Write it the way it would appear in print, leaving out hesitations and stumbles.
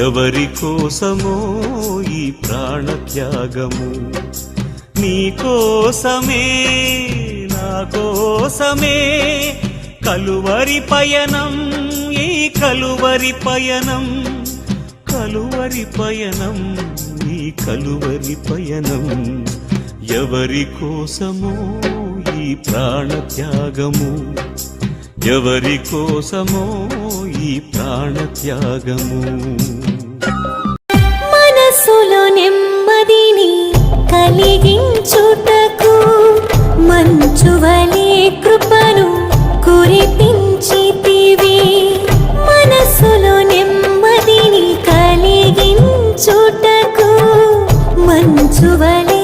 ఎవరి కోసమో ఈ ప్రాణత్యాగము, నీ కోసమే నా కోసమే కలువరి పయనం, ఈ కలువరి పయనం, కలువరి పయనం, ఈ కలువరి పయనం. ఎవరి కోసమో ఈ ప్రాణత్యాగము, ఎవరి కోసమో ఈ ప్రాణత్యాగము. మనసులో నెమ్మదిని కలిగించుటకు మంచువలే కృపను కురిపించితివి. మనసులో నెమ్మదిని కలిగించుటకు మంచువలే